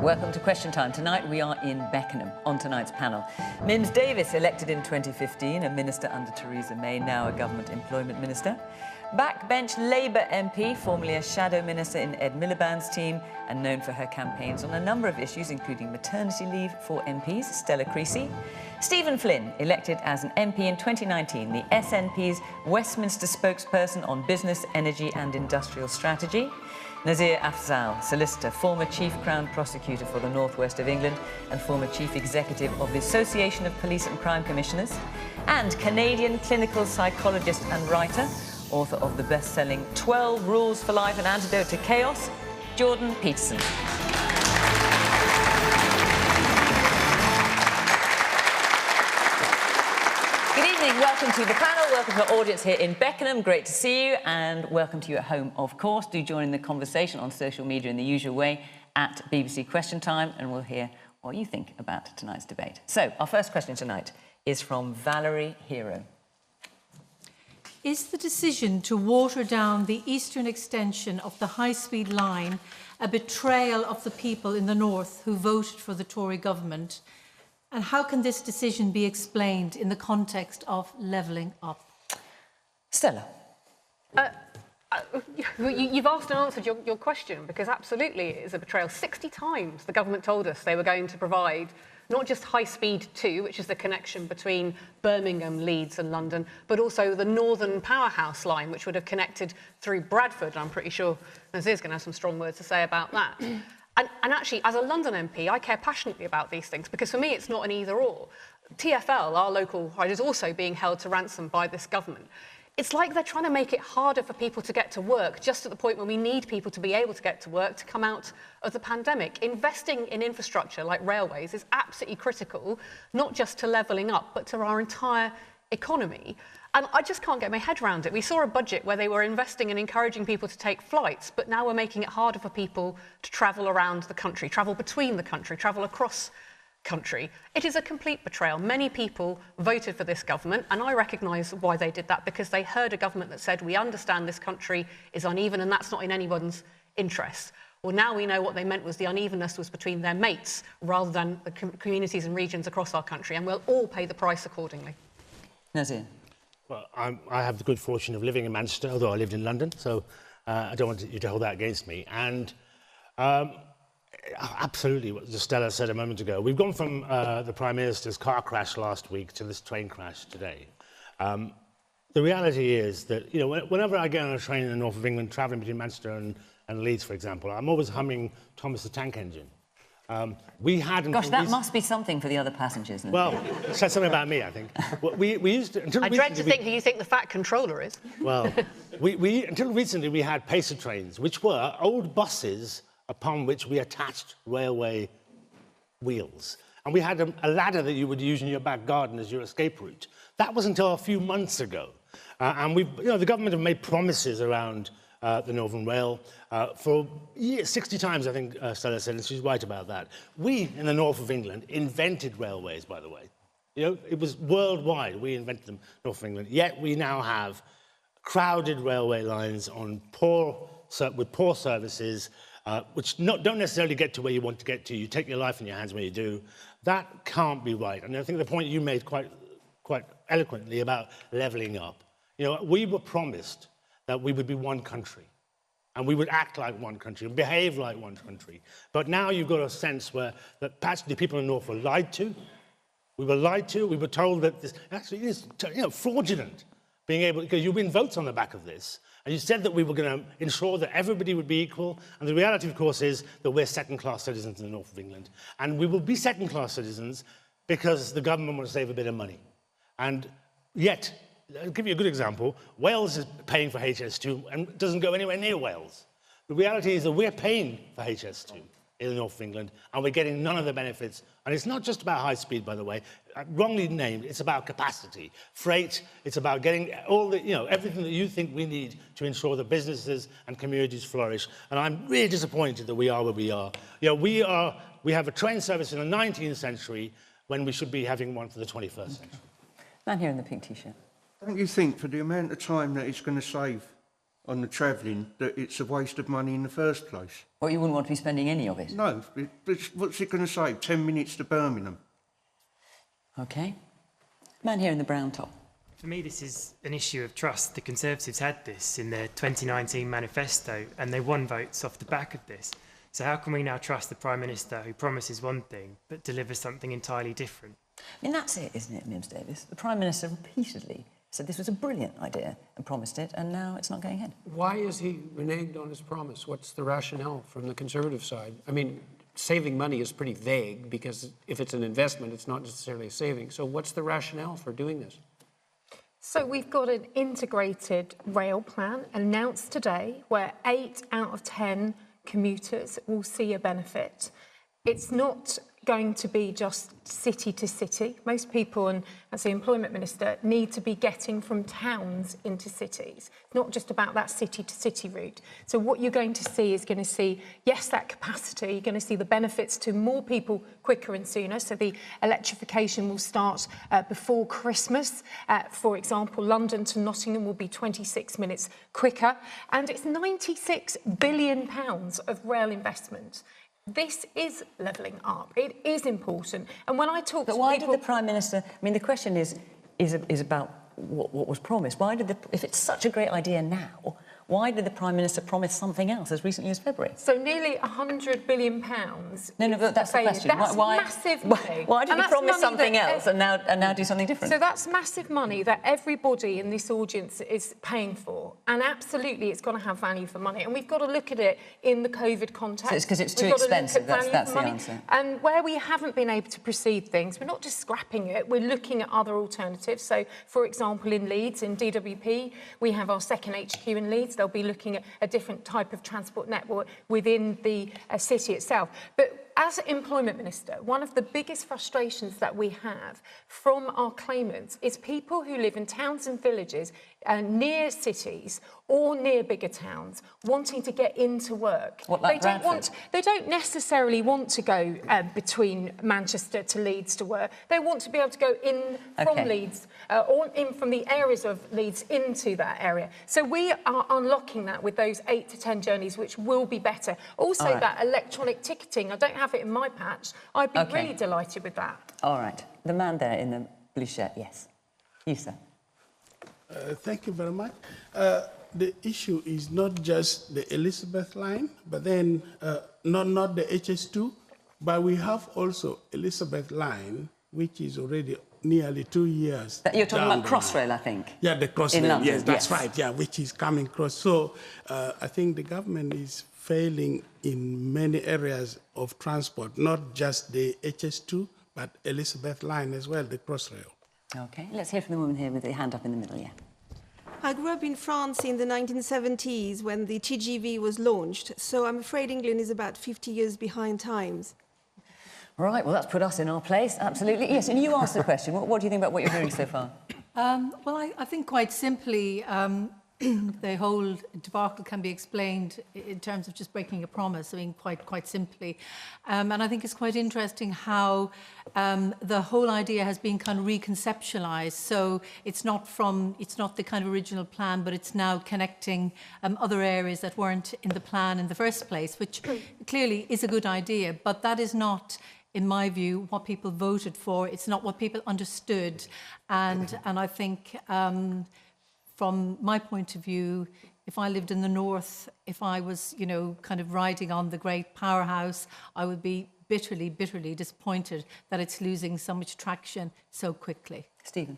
Welcome to Question Time. Tonight we are in Beckenham. On tonight's panel, Mims Davies, elected in 2015, a minister under Theresa May, now a government employment minister. Backbench Labour MP, formerly a shadow minister in Ed Miliband's team and known for her campaigns on a number of issues, including maternity leave for MPs, Stella Creasy. Stephen Flynn, elected as an MP in 2019, the SNP's Westminster spokesperson on business, energy and industrial strategy. Nazir Afzal, solicitor, former chief Crown prosecutor for the North West of England and former chief executive of the Association of Police and Crime Commissioners. And Canadian clinical psychologist and writer, author of the best-selling 12 Rules for Life, An Antidote to Chaos, Jordan Peterson. Welcome to the panel, welcome to our audience here in Beckenham, great to see you, and welcome to you at home, of course. Do join in the conversation on social media in the usual way at BBC Question Time, and we'll hear what you think about tonight's debate. So, our first question tonight is from Valerie Hero. Is the decision to water down the eastern extension of the high-speed line a betrayal of the people in the north who voted for the Tory government? And how can this decision be explained in the context of levelling up? Stella. You've asked and answered your question, because absolutely it is a betrayal. 60 times the government told us they were going to provide not just High Speed 2, which is the connection between Birmingham, Leeds and London, but also the Northern Powerhouse line, which would have connected through Bradford. I'm pretty sure Nazir's going to have some strong words to say about that. And actually, as a London MP, I care passionately about these things, because for me, it's not an either-or. TfL, our local ride, is also being held to ransom by this government. It's like they're trying to make it harder for people to get to work, just at the point when we need people to be able to get to work to come out of the pandemic. Investing in infrastructure like railways is absolutely critical, not just to levelling up, but to our entire economy. And I just can't get my head around it. We saw a budget where they were investing and encouraging people to take flights, but now we're making it harder for people to travel around the country, travel between the country, travel across country. It is a complete betrayal. Many people voted for this government, and I recognise why they did that, because they heard a government that said, we understand this country is uneven and that's not in anyone's interest. Well, now we know what they meant was the unevenness was between their mates rather than the communities and regions across our country, and we'll all pay the price accordingly. Nazir. Well, I have the good fortune of living in Manchester, although I lived in London, so I don't want you to hold that against me. And absolutely, what Stella said a moment ago, we've gone from the Prime Minister's car crash last week to this train crash today. The reality is that, you know, whenever I get on a train in the north of England, travelling between Manchester and Leeds, for example, I'm always humming Thomas the Tank Engine. Gosh, that must be something for the other passengers. Well, it says something about me, I think. We used to... I dread to think who you think the fat controller is. Well, until recently we had pacer trains, which were old buses upon which we attached railway wheels. And we had a ladder that you would use in your back garden as your escape route. That was until a few months ago. And the government have made promises around the Northern Rail for 60 times, I think Stella said, and she's right about that. We, in the north of England, invented railways, by the way. You know, it was worldwide. We invented them, north of England. Yet we now have crowded railway lines on with poor services, which don't necessarily get to where you want to get to. You take your life in your hands when you do. That can't be right. And I think the point you made quite eloquently about levelling up. You know, we were promised that we would be one country, and we would act like one country and behave like one country. But now you've got a sense where that practically people in the north were lied to. We were lied to. We were told that this actually is, you know, fraudulent, being able, because you win votes on the back of this. And you said that we were going to ensure that everybody would be equal. And the reality, of course, is that we're second-class citizens in the north of England. And we will be second-class citizens because the government wants to save a bit of money. And yet, I'll give you a good example. Wales is paying for HS2 and doesn't go anywhere near Wales. The reality is that we're paying for HS2 in the north of England, and we're getting none of the benefits. And it's not just about high speed, by the way, wrongly named. It's about capacity, freight. It's about getting all the, you know, everything that you think we need to ensure that businesses and communities flourish. And I'm really disappointed that we are where we are. You know, we have a train service in the 19th century when we should be having one for the 21st century. Man here in the pink t-shirt. Don't you think, for the amount of time that it's going to save on the travelling that it's a waste of money in the first place. Well, you wouldn't want to be spending any of it? No, what's it going to save? 10 minutes to Birmingham? OK. Man here in the brown top. For me, this is an issue of trust. The Conservatives had this in their 2019 manifesto, and they won votes off the back of this. So how can we now trust the Prime Minister who promises one thing but delivers something entirely different? I mean, that's it, isn't it, Mims Davies? The Prime Minister repeatedly said this was a brilliant idea and promised it, and now it's not going ahead. Why is he reneged on his promise? What's the rationale from the Conservative side? I mean, saving money is pretty vague, because if it's an investment, it's not necessarily a saving. So what's the rationale for doing this? So we've got an integrated rail plan announced today where 8 out of 10 commuters will see a benefit. It's not going to be just city to city. Most people, and as the Employment Minister, need to be getting from towns into cities. It's not just about that city to city route. So what you're going to see is yes, that capacity. You're going to see the benefits to more people quicker and sooner. So the electrification will start before Christmas. For example, London to Nottingham will be 26 minutes quicker. And it's £96 billion of rail investment. This is levelling up. It is important. And when I talk to people... But why did the Prime Minister... I mean, the question is about what was promised. Why did if it's such a great idea now, why did the Prime Minister promise something else as recently as February? So nearly £100 billion. No, but that's the question. That's massive money. Why did he promise something else and now do something different? So that's massive money that everybody in this audience is paying for. And absolutely, it's got to have value for money. And we've got to look at it in the COVID context. So it's because it's too expensive, that's the answer. And where we haven't been able to proceed things, we're not just scrapping it, we're looking at other alternatives. So, for example, in Leeds, in DWP, we have our second HQ in Leeds. They'll be looking at a different type of transport network within the city itself. But as Employment Minister, one of the biggest frustrations that we have from our claimants is people who live in towns and villages near cities or near bigger towns wanting to get into work. What, like they don't necessarily want to go between Manchester to Leeds to work. They want to be able to go in from Leeds or in from the areas of Leeds into that area. So we are unlocking that with those 8 to 10 journeys, which will be better. Also, that electronic ticketing, I don't have it in my patch. I'd be really delighted with that. All right. The man there in the blue shirt, yes. You, sir. Thank you very much. The issue is not just the Elizabeth line, but then not the HS2, but we have also Elizabeth line, which is already nearly 2 years. You're talking about Crossrail, I think. Yeah, the Crossrail. In London, yes, that's right. Yeah, which is coming across. So I think the government is failing in many areas of transport, not just the HS2, but Elizabeth line as well, the Crossrail. OK. Let's hear from the woman here with the hand up in the middle, yeah. I grew up in France in the 1970s when the TGV was launched, so I'm afraid England is about 50 years behind times. Right, well, that's put us in our place, absolutely. Yes, and you asked the question. What do you think about what you're hearing so far? Well, I think quite simply the whole debacle can be explained in terms of just breaking a promise, I mean, quite simply. And I think it's quite interesting how the whole idea has been kind of reconceptualized. So it's not the kind of original plan, but it's now connecting other areas that weren't in the plan in the first place, which clearly is a good idea, but that is not, in my view, what people voted for. It's not what people understood. And I think from my point of view, if I lived in the north, if I was, kind of riding on the great powerhouse, I would be bitterly, bitterly disappointed that it's losing so much traction so quickly. Stephen?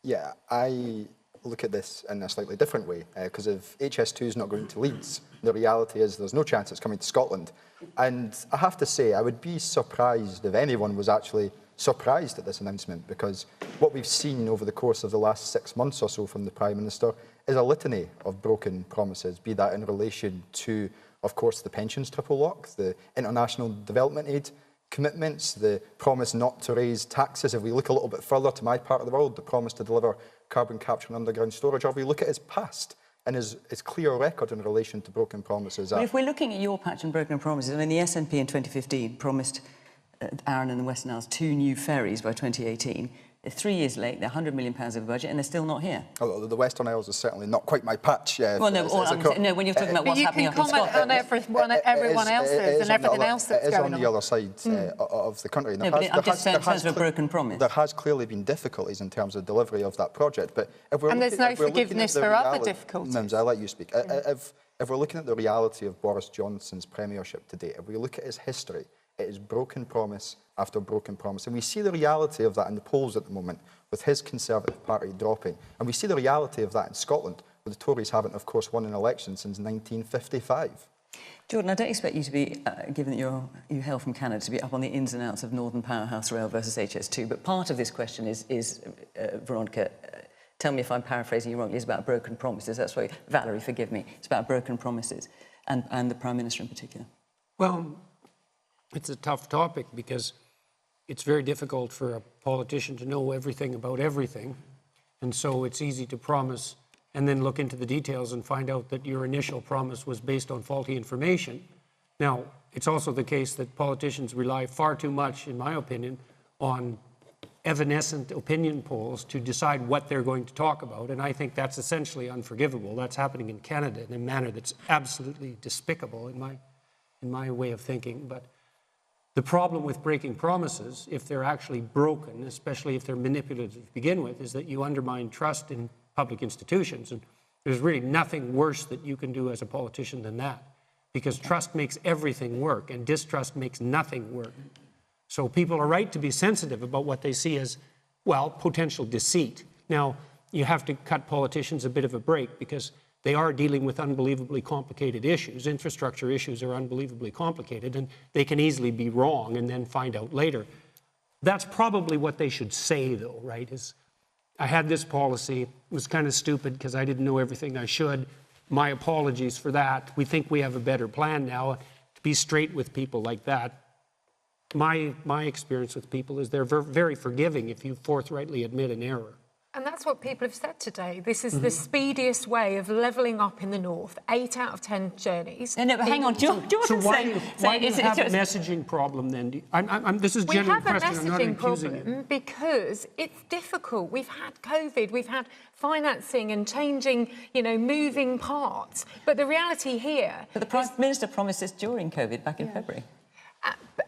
Yeah, I look at this in a slightly different way, because if HS2 is not going to Leeds, the reality is there's no chance it's coming to Scotland. And I have to say, I would be surprised if anyone was actually surprised at this announcement, because what we've seen over the course of the last 6 months or so from the Prime Minister is a litany of broken promises, be that in relation to, of course, the pensions triple lock, the international development aid commitments, the promise not to raise taxes. If we look a little bit further to my part of the world, the promise to deliver carbon capture and underground storage, or if we look at his past and his clear record in relation to broken promises. Well, if we're looking at your patch and broken promises, I mean, the SNP in 2015 promised Arran and the Western Isles 2 new ferries by 2018. They're 3 years late, they're £100 million over budget, and they're still not here. Although the Western Isles is certainly not quite my patch. Well, no, when you're talking about what's happening up in Scotland. You can comment on everyone else's and everything else that's going on. It is on the other side of the country. No, but I'm just saying in terms of a broken promise. There has clearly been difficulties in terms of delivery of that project. But if we're and there's no forgiveness for other difficulties. Mims, I'll let you speak. If we're looking at the reality of Boris Johnson's premiership today, if we look at his history, it is broken promise after broken promise. And we see the reality of that in the polls at the moment, with his Conservative Party dropping. And we see the reality of that in Scotland, where the Tories haven't, of course, won an election since 1955. Jordan, I don't expect you to be, given that you hail from Canada, to be up on the ins and outs of Northern Powerhouse Rail versus HS2. But part of this question is Veronica, tell me if I'm paraphrasing you wrongly, is about broken promises. That's why, Valerie, forgive me, it's about broken promises, and the Prime Minister in particular. Well, it's a tough topic because it's very difficult for a politician to know everything about everything. And so it's easy to promise and then look into the details and find out that your initial promise was based on faulty information. Now, it's also the case that politicians rely far too much, in my opinion, on evanescent opinion polls to decide what they're going to talk about. And I think that's essentially unforgivable. That's happening in Canada in a manner that's absolutely despicable in my way of thinking. But the problem with breaking promises, if they're actually broken, especially if they're manipulative to begin with, is that you undermine trust in public institutions. And there's really nothing worse that you can do as a politician than that, because trust makes everything work and distrust makes nothing work. So people are right to be sensitive about what they see as, well, potential deceit. Now, you have to cut politicians a bit of a break because they are dealing with unbelievably complicated issues. Infrastructure issues are unbelievably complicated, and they can easily be wrong and then find out later. That's probably what they should say, though, right? Is, I had this policy. It was kind of stupid because I didn't know everything I should. My apologies for that. We think we have a better plan now. To be straight with people like that. My experience with people is they're very forgiving if you forthrightly admit an error. And that's what people have said today. This is the speediest way of levelling up in the north. 8 out of 10 journeys. No, but hang on, Jordan, so why do you have a messaging problem then? This is a genuine question. I'm not accusing you. We have a messaging problem because it's difficult. We've had COVID, we've had financing and changing, moving parts. But the reality here... But the Prime Minister promised this during COVID back in February.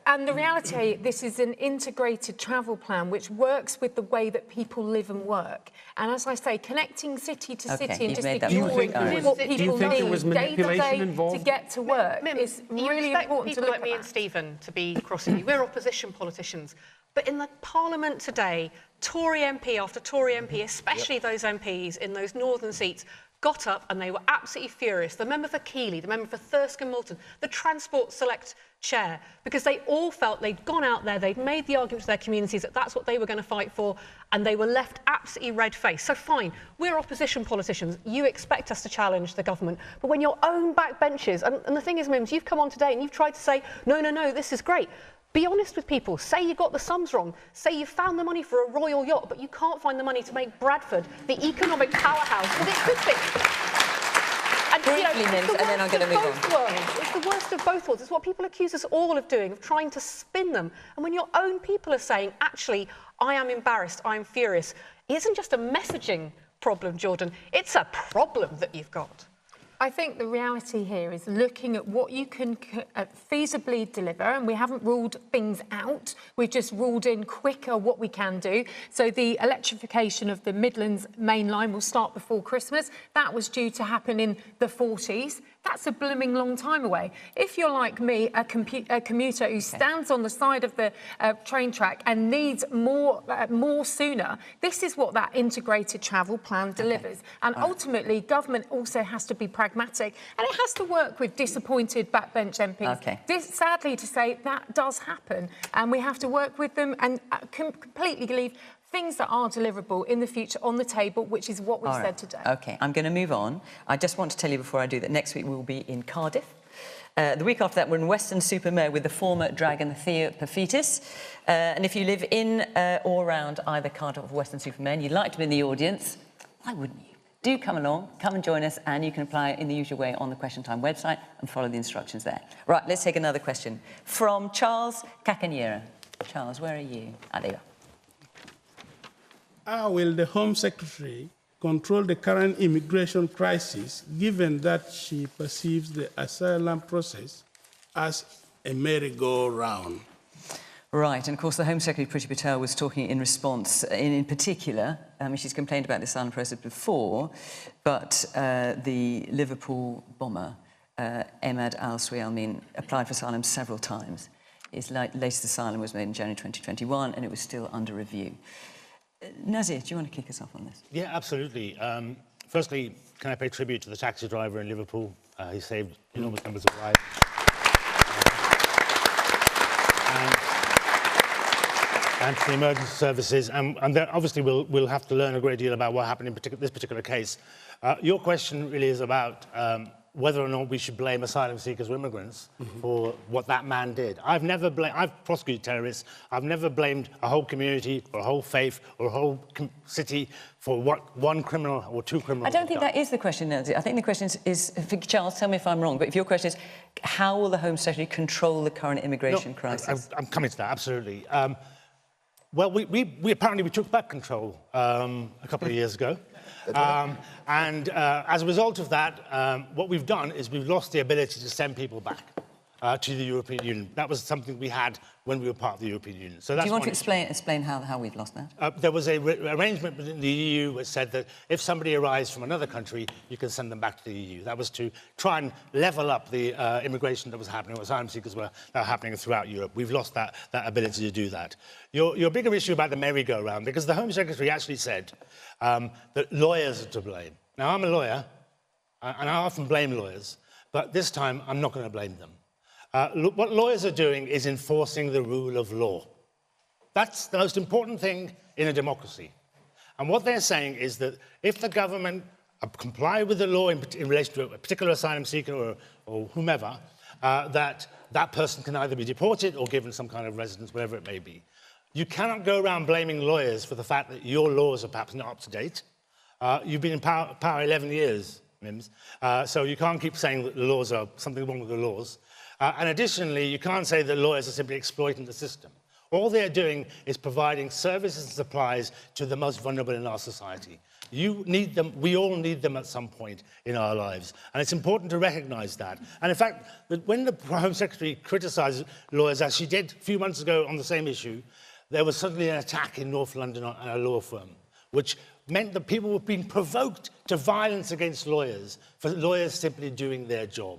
And the reality, this is an integrated travel plan which works with the way that people live and work. And as I say, connecting city to city and just ignoring what people need day to day to get to work is really important to look at. People like me and Stephen to be crossing you. We're opposition politicians. But in the Parliament today, Tory MP after Tory MP, especially those MPs in those northern seats, got up and they were absolutely furious. The member for Keighley, the member for Thirsk and Moulton, the Transport Select Chair, because they all felt they'd gone out there, they'd made the argument to their communities that that's what they were going to fight for, and they were left absolutely red-faced. So fine, we're opposition politicians. You expect us to challenge the government. But when your own backbenchers, and the thing is, Mims, you've come on today and you've tried to say, no, this is great. Be honest with people. Say you got the sums wrong. Say you found the money for a royal yacht, but you can't find the money to make Bradford the economic powerhouse that it could be. And, Mims, and then I'm going to move on. It's the worst of both worlds. It's what people accuse us all of doing, of trying to spin them. And when your own people are saying, actually, I am embarrassed, I am furious, it isn't just a messaging problem, Jordan. It's a problem that you've got. I think the reality here is looking at what you can feasibly deliver, and we haven't ruled things out. We've just ruled in quicker what we can do. So the electrification of the Midlands main line will start before Christmas. That was due to happen in the 40s. That's a blooming long time away. If you're like me, a commuter who stands on the side of the train track and needs more sooner, this is what that integrated travel plan delivers. And ultimately, government also has to be pragmatic, and it has to work with disappointed backbench MPs. Sadly to say, that does happen, and we have to work with them and completely leave things that are deliverable in the future on the table, which is what we've said today. OK, I'm going to move on. I just want to tell you before I do that next week we will be in Cardiff. The week after that, we're in Weston-super-Mare with the former dragon Theo Paphitis. And if you live in or around either Cardiff or Weston-super-Mare and you'd like to be in the audience, why wouldn't you? Do come along, come and join us, and you can apply in the usual way on the Question Time website and follow the instructions there. Right, let's take another question from Charles Cacaniera. Charles, where are you? Ah, there you are. How will the Home Secretary control the current immigration crisis, given that she perceives the asylum process as a merry-go-round? Right, and of course the Home Secretary, Priti Patel, was talking in response, in particular, she's complained about the asylum process before, but the Liverpool bomber, Ahmad al-Swayalmin, applied for asylum several times. His latest asylum was made in January 2021, and it was still under review. Nazir, do you want to kick us off on this? Yeah, absolutely. Firstly, can I pay tribute to the taxi driver in Liverpool? He saved enormous numbers of lives. And to the emergency services, and then obviously we'll have to learn a great deal about what happened in this particular case. Your question really is about whether or not we should blame asylum seekers or immigrants for what that man did. I've prosecuted terrorists. I've never blamed a whole community or a whole faith or a whole city for what one criminal or two criminals I don't think that is the question, Nazir. I think the question is Charles, tell me if I'm wrong, but if your question is, how will the Home Secretary control the current immigration crisis? I'm coming to that, absolutely. Well, we apparently took back control a couple of years ago. And as a result of that, what we've done is we've lost the ability to send people back to the European Union. That was something we had when we were part of the European Union. So that's Do you want to explain how we've lost that? There was an arrangement within the EU which said that if somebody arrives from another country, you can send them back to the EU. That was to try and level up the immigration that was happening, or asylum seekers that were happening throughout Europe. We've lost that ability to do that. Your bigger issue about the merry-go-round, because the Home Secretary actually said that lawyers are to blame. Now, I'm a lawyer, and I often blame lawyers, but this time I'm not going to blame them. What lawyers are doing is enforcing the rule of law. That's the most important thing in a democracy. And what they're saying is that if the government comply with the law in relation to a particular asylum seeker or whomever, that person can either be deported or given some kind of residence, whatever it may be. You cannot go around blaming lawyers for the fact that your laws are perhaps not up to date. You've been in power 11 years, Mims, so you can't keep saying that the laws are something wrong with the laws. And additionally, you can't say that lawyers are simply exploiting the system. All they're doing is providing services and supplies to the most vulnerable in our society. You need them, we all need them at some point in our lives. And it's important to recognise that. And in fact, when the Home Secretary criticised lawyers, as she did a few months ago on the same issue, there was suddenly an attack in North London on a law firm, which meant that people were being provoked to violence against lawyers for lawyers simply doing their job.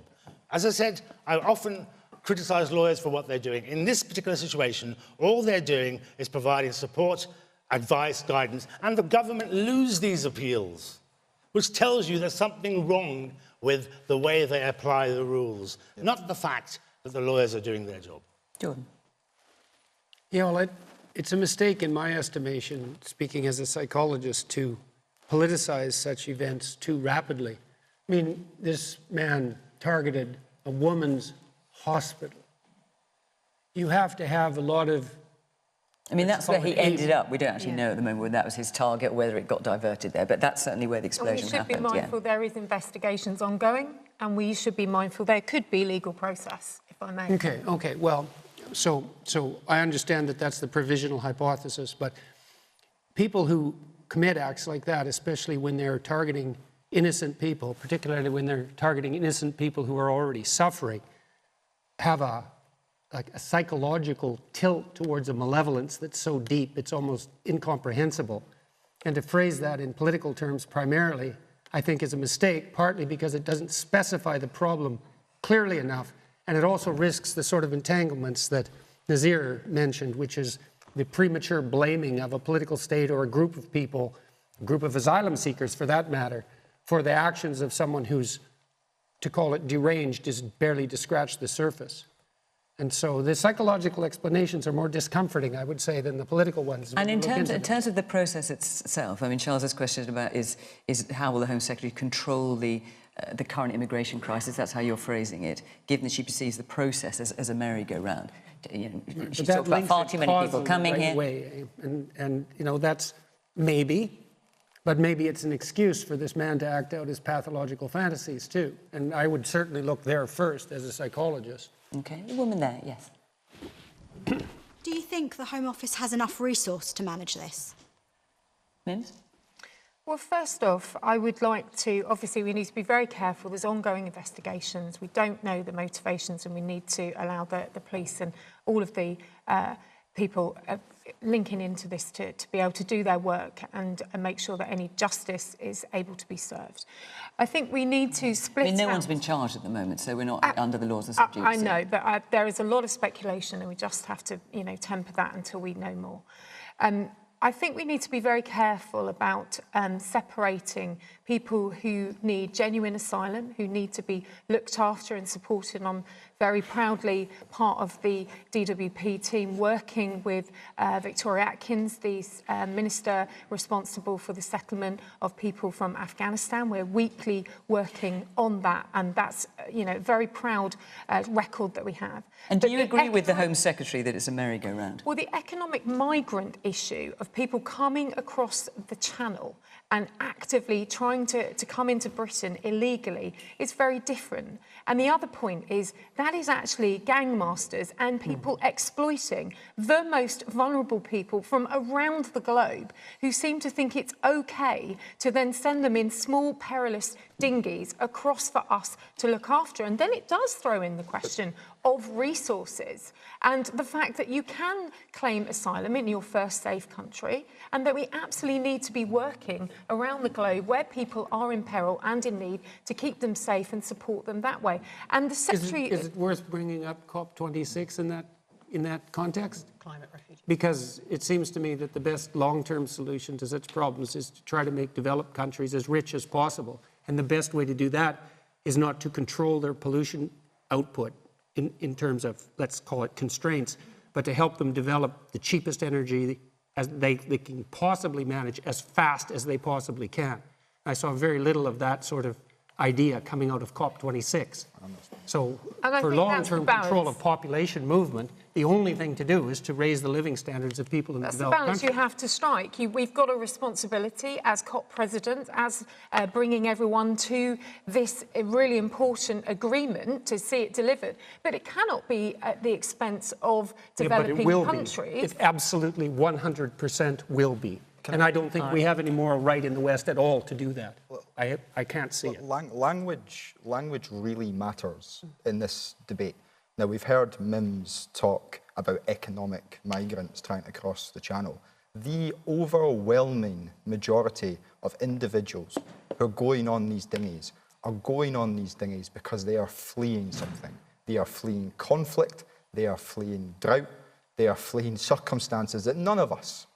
As I said, I often criticise lawyers for what they're doing. In this particular situation, all they're doing is providing support, advice, guidance, and the government lose these appeals, which tells you there's something wrong with the way they apply the rules, not the fact that the lawyers are doing their job. Jordan. Yeah, well, it's a mistake in my estimation, speaking as a psychologist, to politicize such events too rapidly. I mean, this man targeted a woman's hospital. You have to have a lot of... I mean, that's where he ended up. We don't actually know at the moment whether that was his target or whether it got diverted there, but that's certainly where the explosion happened. And we should be mindful there is investigations ongoing, and we should be mindful there could be legal process, if I may. Okay, well, so I understand that that's the provisional hypothesis, but people who commit acts like that, especially when they're targeting innocent people, particularly when they're targeting innocent people who are already suffering, have a psychological tilt towards a malevolence that's so deep it's almost incomprehensible. And to phrase that in political terms primarily, I think is a mistake, partly because it doesn't specify the problem clearly enough, and it also risks the sort of entanglements that Nazir mentioned, which is the premature blaming of a political state or a group of people, a group of asylum seekers for that matter, for the actions of someone who's, to call it deranged, is barely to scratch the surface. And so the psychological explanations are more discomforting, I would say, than the political ones. And in terms of the process itself, I mean, Charles's question about is how will the Home Secretary control the current immigration crisis? That's how you're phrasing it, given that she perceives the process as a merry-go-round. You know, she talked about far too many people coming here. And you know, that's maybe. But maybe it's an excuse for this man to act out his pathological fantasies, too. And I would certainly look there first as a psychologist. OK, the woman there, yes. Do you think the Home Office has enough resource to manage this? Mims? Well, first off, I would like to, obviously, we need to be very careful. There's ongoing investigations. We don't know the motivations, and we need to allow the police and all of the people linking into this to be able to do their work and make sure that any justice is able to be served. I think we need to split I mean, no out. one's been charged at the moment, so we're not under the laws of sub judice. I know, but there is a lot of speculation, and we just have to, temper that until we know more. I think we need to be very careful about separating people who need genuine asylum, who need to be looked after and supported. I'm very proudly part of the DWP team working with Victoria Atkins, the minister responsible for the settlement of people from Afghanistan. We're weekly working on that, and that's a very proud record that we have. And do you agree with the Home Secretary that it's a merry-go-round? Well, the economic migrant issue of people coming across the Channel and actively trying to come into Britain illegally is very different. And the other point is that is actually gangmasters and people exploiting the most vulnerable people from around the globe who seem to think it's okay to then send them in small, perilous dinghies across for us to look after. And then it does throw in the question of resources and the fact that you can claim asylum in your first safe country, and that we absolutely need to be working around the globe where people are in peril and in need to keep them safe and support them that way. And the Secretary... Is it worth bringing up COP26 in that context? Climate refugee. Because it seems to me that the best long-term solution to such problems is to try to make developed countries as rich as possible. And the best way to do that is not to control their pollution output in terms of, let's call it constraints, but to help them develop the cheapest energy as they can possibly manage as fast as they possibly can. I saw very little of that sort of idea coming out of COP26. So for long-term control of population movement, the only thing to do is to raise the living standards of people in the developed countries. That's the balance you have to strike. We've got a responsibility as COP president, as bringing everyone to this really important agreement to see it delivered. But it cannot be at the expense of developing countries. It absolutely 100% will be. And I don't think we have any moral right in the West at all to do that. I can't see it. Language really matters in this debate. Now, we've heard Mims talk about economic migrants trying to cross the Channel. The overwhelming majority of individuals who are going on these dinghies are going on these dinghies because they are fleeing something. They are fleeing conflict, they are fleeing drought, they are fleeing circumstances that none of us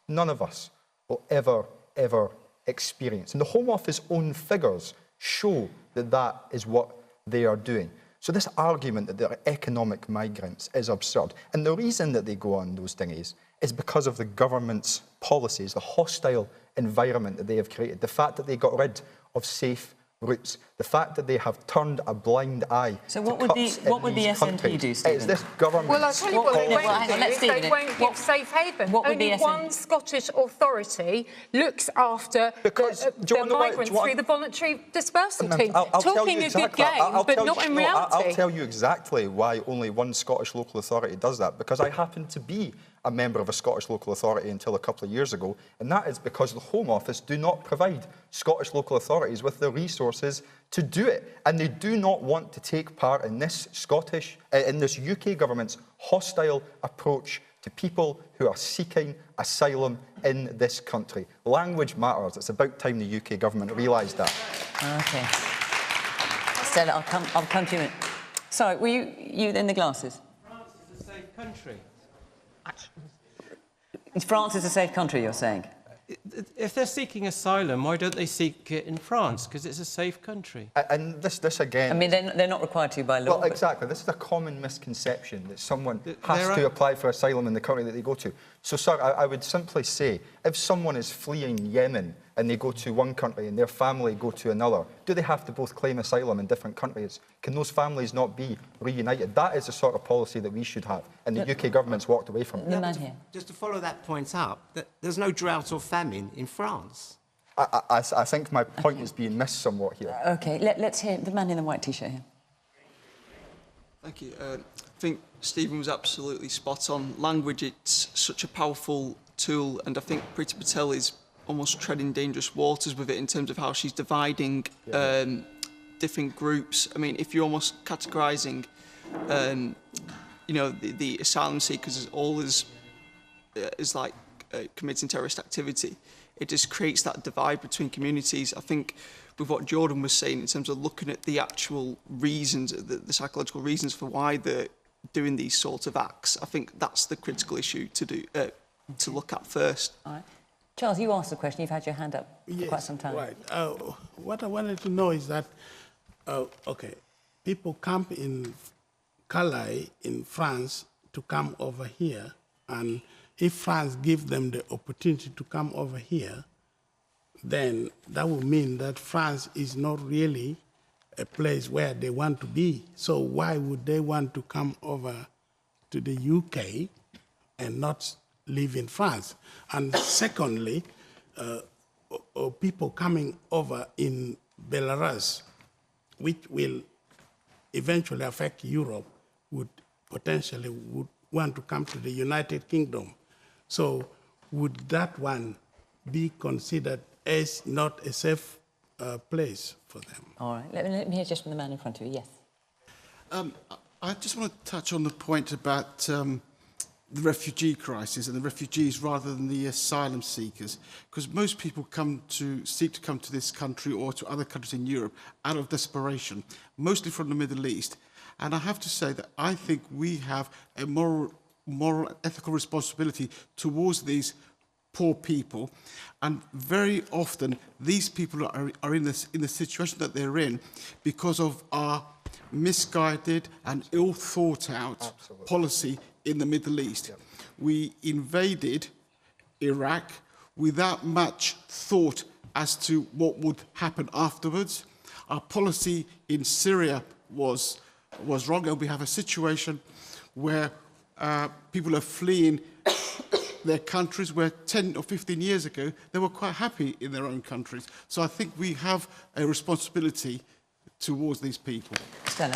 will ever experience. And the Home Office own figures show that that is what they are doing. So this argument that they're economic migrants is absurd. And the reason that they go on those dinghies is because of the government's policies, the hostile environment that they have created, the fact that they got rid of safe routes, the fact that they have turned a blind eye to what would the SNP do, Stephen? It's this government... Well, I'll tell you what they won't do is they won't give safe haven. Only one Scottish authority looks after the migrants through the voluntary dispersal team. Talking a good game, but not in reality. I'll tell you exactly why only one Scottish local authority does that, because I happen to be a member of a Scottish local authority until a couple of years ago, and that is because the Home Office do not provide Scottish local authorities with the resources to do it, and they do not want to take part in this UK government's hostile approach to people who are seeking asylum in this country. Language matters. It's about time the UK government realised that. Okay. Stella, I'll come to you. Sorry, were you in the glasses? France is a safe country. France is a safe country, you're saying? If they're seeking asylum, why don't they seek it in France? Because it's a safe country. And this again... I mean, they're not required to by law. Well, exactly. This is a common misconception that someone has to apply for asylum in the country that they go to. So, sir, I would simply say, if someone is fleeing Yemen and they go to one country and their family go to another, do they have to both claim asylum in different countries? Can those families not be reunited? That is the sort of policy that we should have, and the UK government's walked away from it. Just to follow that point up, that there's no drought or famine in France. I think my point is being missed somewhat here. OK, let's hear the man in the white T-shirt here. Thank you. I think Stephen was absolutely spot on. Language, it's such a powerful tool, and I think Priti Patel is almost treading dangerous waters with it in terms of how she's dividing different groups. I mean, if you're almost categorising, you know, the asylum seekers as all as like committing terrorist activity, it just creates that divide between communities. I think with what Jordan was saying in terms of looking at the actual reasons, the psychological reasons for why they're doing these sorts of acts, I think that's the critical issue to do to look at first. All right. Charles, you asked the question. You've had your hand up for quite some time. Right. What I wanted to know is that, okay, people come in Calais in France to come over here, and if France gives them the opportunity to come over here, then that would mean that France is not really a place where they want to be. So why would they want to come over to the UK and not live in France? And secondly, people coming over in Belarus, which will eventually affect Europe, would want to come to the United Kingdom. So would that one be considered as not a safe place for them? All right. Let me hear just from the man in front of you. Yes. I just want to touch on the point about the refugee crisis and the refugees rather than the asylum seekers, because most people seek to come to this country or to other countries in Europe out of desperation, mostly from the Middle East. And I have to say that I think we have a moral, ethical responsibility towards these poor people, and very often these people are in the situation that they're in because of our misguided and ill thought out policy in the Middle East. Yep. We invaded Iraq without much thought as to what would happen afterwards. Our policy in Syria was wrong, and we have a situation where people are fleeing their countries where 10 or 15 years ago they were quite happy in their own countries. So I think we have a responsibility towards these people. Stella.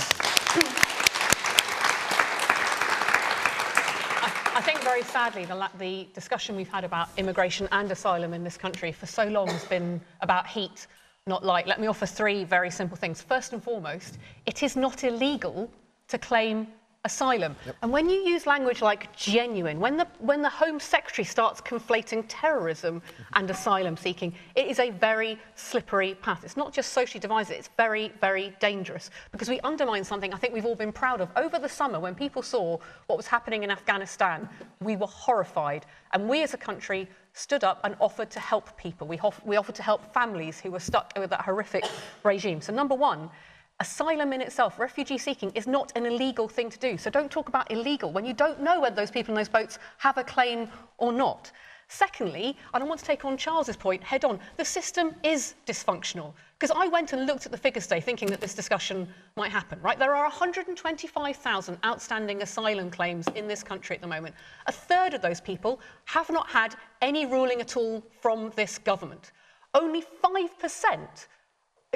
I think very sadly the discussion we've had about immigration and asylum in this country for so long has been about heat, not light. Let me offer three very simple things. First and foremost, it is not illegal to claim asylum. Yep. And when you use language like genuine, when the Home Secretary starts conflating terrorism and asylum seeking, it is a very slippery path. It's not just socially divisive, it's very, very dangerous, because we undermine something I think we've all been proud of. Over the summer, when people saw what was happening in Afghanistan, we were horrified. And we as a country stood up and offered to help people. We offered to help families who were stuck with that horrific regime. So number one, asylum in itself, refugee seeking, is not an illegal thing to do. So don't talk about illegal when you don't know whether those people in those boats have a claim or not. Secondly, and I want to take on Charles's point head on, the system is dysfunctional. Because I went and looked at the figures today thinking that this discussion might happen, right? There are 125,000 outstanding asylum claims in this country at the moment. A third of those people have not had any ruling at all from this government. Only 5%,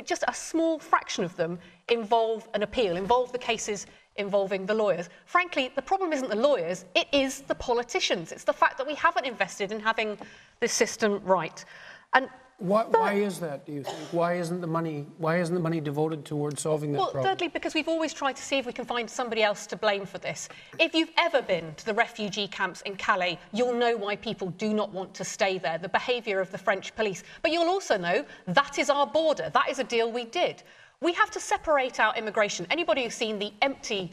just a small fraction of them, involve an appeal, involve the cases involving the lawyers. Frankly, the problem isn't the lawyers, it is the politicians. It's the fact that we haven't invested in having this system right. And why is that, do you think? Why isn't the money devoted towards solving that problem? Well, thirdly, because we've always tried to see if we can find somebody else to blame for this. If you've ever been to the refugee camps in Calais, you'll know why people do not want to stay there, the behaviour of the French police. But you'll also know that is our border. That is a deal we did. We have to separate out immigration. Anybody who's seen the empty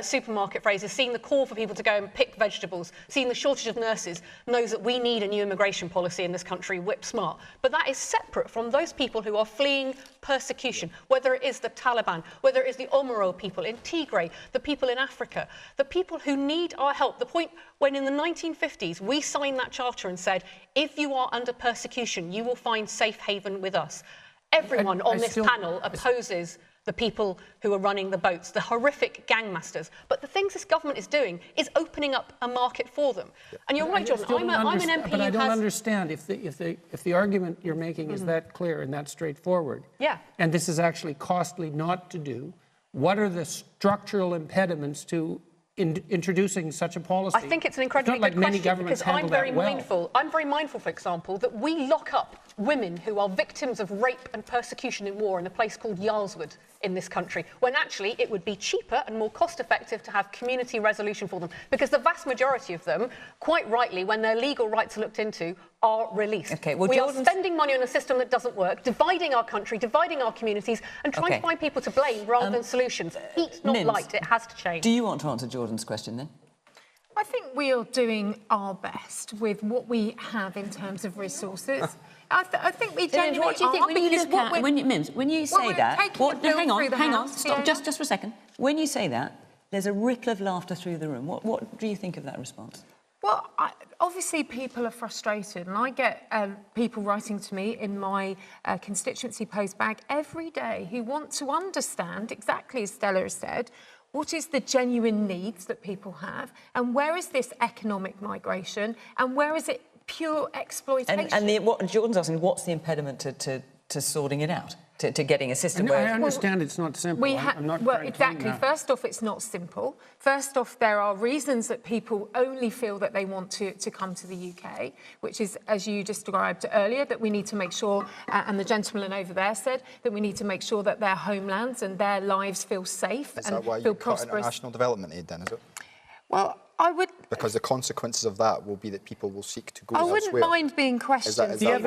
supermarket phrases, seeing the call for people to go and pick vegetables, seeing the shortage of nurses, knows that we need a new immigration policy in this country, whip smart. But that is separate from those people who are fleeing persecution, whether it is the Taliban, whether it is the Omaro people in Tigray, the people in Africa, the people who need our help. The point when in the 1950s we signed that charter and said, if you are under persecution, you will find safe haven with us. Everyone on this panel opposes the people who are running the boats, the horrific gangmasters. But the things this government is doing is opening up a market for them. And you're right, Jordan, I'm an MP But I don't understand if the argument you're making is that clear and that straightforward. Yeah. And this is actually costly not to do. What are the structural impediments to introducing such a policy? I think it's an incredibly not like good many question governments because I'm handle very that well. mindful. I'm very mindful, for example, that we lock up women who are victims of rape and persecution in war in a place called Yarlswood in this country, when actually it would be cheaper and more cost-effective to have community resolution for them, because the vast majority of them, quite rightly, when their legal rights are looked into, are released. Okay, well, we are spending money on a system that doesn't work, dividing our country, dividing our communities, and trying to find people to blame rather than solutions. Heat, not Mims, light. It has to change. Do you want to answer Jordan's question then? I think we are doing our best with what we have in terms of resources. I think we genuinely What do you think are, when you because look at, Mims, when you say that, hang on, stop, just for a second. When you say that, there's a ripple of laughter through the room. What do you think of that response? Well, obviously people are frustrated, and I get people writing to me in my constituency postbag every day who want to understand, exactly as Stella has said, what is the genuine needs that people have, and where is this economic migration, and where is it pure exploitation? And what Jordan's asking, what's the impediment to sorting it out? To getting a system where... I understand it's not simple. I'm not well, trying to exactly. claim that. First off, it's not simple. First off, there are reasons that people only feel that they want to come to the UK, which is, as you described earlier, that we need to make sure, and the gentleman over there said, that we need to make sure that their homelands and their lives feel safe and feel prosperous. International development aid then, is it? Well, I would... Because the consequences of that will be that people will seek to go elsewhere. I wouldn't mind being questioned if you were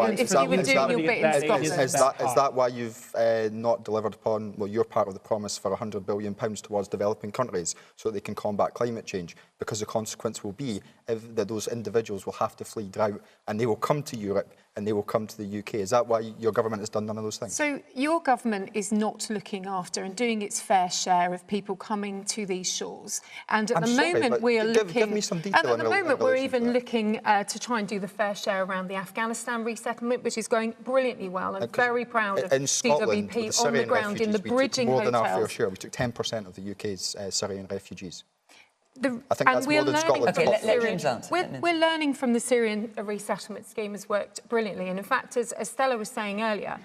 doing your bit in Scotland. Is that why you've not delivered upon, well, your part of the promise for £100 billion towards developing countries so that they can combat climate change? Because the consequence will be that those individuals will have to flee drought and they will come to Europe and they will come to the UK. Is that why your government has done none of those things? So your government is not looking after and doing its fair share of people coming to these shores. And at the moment we are looking... Give me some detail. And at the moment we're even looking to try and do the fair share around the Afghanistan resettlement, which is going brilliantly well. I'm very proud of DWP on the ground in the bridging hotels. More than our fair share. We took 10% of the UK's Syrian refugees. I think and that's more than Scotland. We're learning from the Syrian resettlement scheme has worked brilliantly. And in fact, as Stella was saying earlier,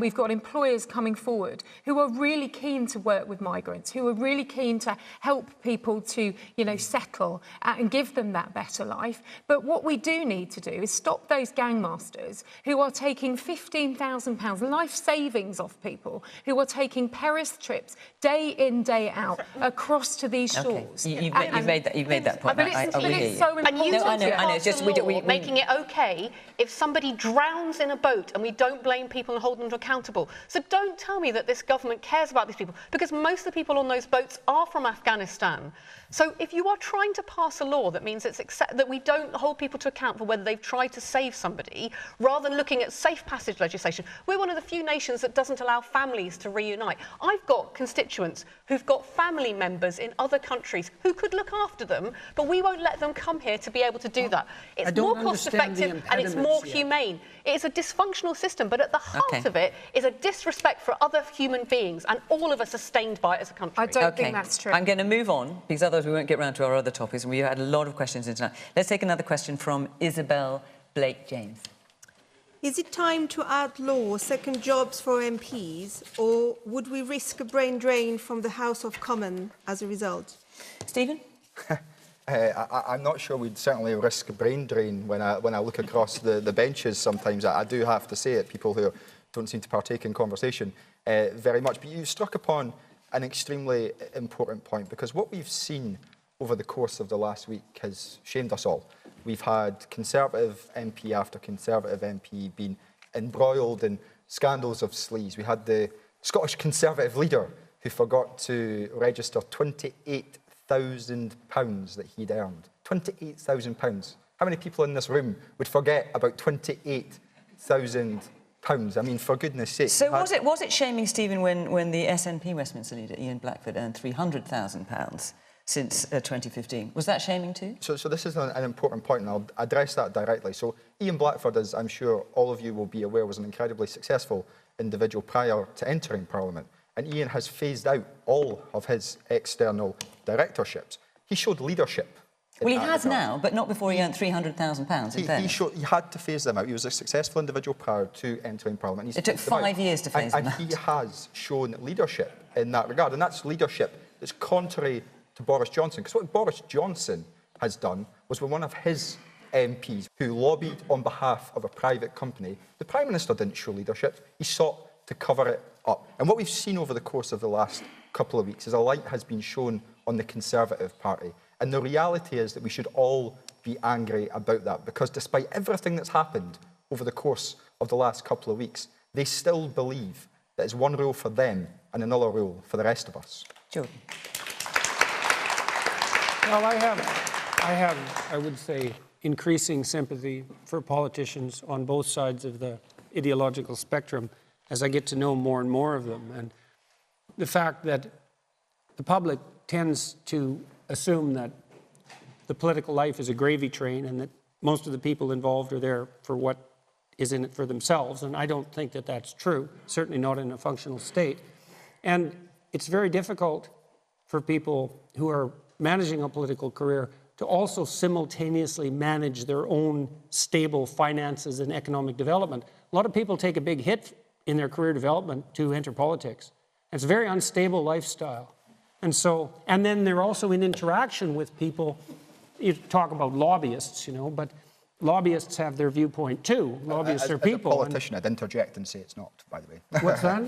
we've got employers coming forward who are really keen to work with migrants, who are really keen to help people to, settle and give them that better life. But what we do need to do is stop those gangmasters who are taking £15,000 life savings off people, who are taking perilous trips day in, day out across to these shores. You've made that point. But it's so important. And you I know. It's just making it okay if somebody drowns in a boat and we don't blame people and hold them accountable. So don't tell me that this government cares about these people, because most of the people on those boats are from Afghanistan. So if you are trying to pass a law that means that we don't hold people to account for whether they've tried to save somebody, rather than looking at safe passage legislation, we're one of the few nations that doesn't allow families to reunite. I've got constituents who've got family members in other countries who could look after them, but we won't let them come here to be able to do that. It's more cost effective and it's more humane. It is a dysfunctional system, but at the heart of it is a disrespect for other human beings, and all of us are stained by it as a country. I don't think that's true. I'm going to move on, because otherwise we won't get round to our other topics, and we had a lot of questions in tonight. Let's take another question from Isabel Blake-James. Is it time to outlaw second jobs for MPs, or would we risk a brain drain from the House of Commons as a result? Stephen? I'm not sure we'd certainly risk a brain drain when I look across the benches sometimes. I do have to say it, people who don't seem to partake in conversation very much. But you struck upon an extremely important point, because what we've seen over the course of the last week has shamed us all. We've had Conservative MP after Conservative MP being embroiled in scandals of sleaze. We had the Scottish Conservative leader who forgot to register £28,000 that he'd earned. £28,000. How many people in this room would forget about £28,000? I mean, for goodness sake. So was it shaming, Stephen, when the SNP Westminster leader, Ian Blackford, earned £300,000 since 2015? Was that shaming too? So this is an important point, and I'll address that directly. So Ian Blackford, as I'm sure all of you will be aware, was an incredibly successful individual prior to entering Parliament. And Ian has phased out all of his external directorships. He showed leadership. Well, he has now, but not before he earned £300,000, in fairness. He had to phase them out. He was a successful individual prior to entering Parliament. It took 5 years to phase them out. And he has shown leadership in that regard. And that's leadership that's contrary to Boris Johnson. Because what Boris Johnson has done was when one of his MPs who lobbied on behalf of a private company, the Prime Minister didn't show leadership, he sought to cover it up. And what we've seen over the course of the last couple of weeks is a light has been shown on the Conservative Party. And the reality is that we should all be angry about that, because despite everything that's happened over the course of the last couple of weeks, they still believe that it's one rule for them and another rule for the rest of us. Jordan. Well, I have, I would say, increasing sympathy for politicians on both sides of the ideological spectrum as I get to know more and more of them. And the fact that the public tends to assume that the political life is a gravy train and that most of the people involved are there for what is in it for themselves. And I don't think that that's true, certainly not in a functional state. And it's very difficult for people who are managing a political career to also simultaneously manage their own stable finances and economic development. A lot of people take a big hit in their career development to enter politics. It's a very unstable lifestyle. And so, and then they're also in interaction with people. You talk about lobbyists, you know, but lobbyists have their viewpoint too. Lobbyists are people. As a politician, I'd interject and say it's not, by the way. What's that?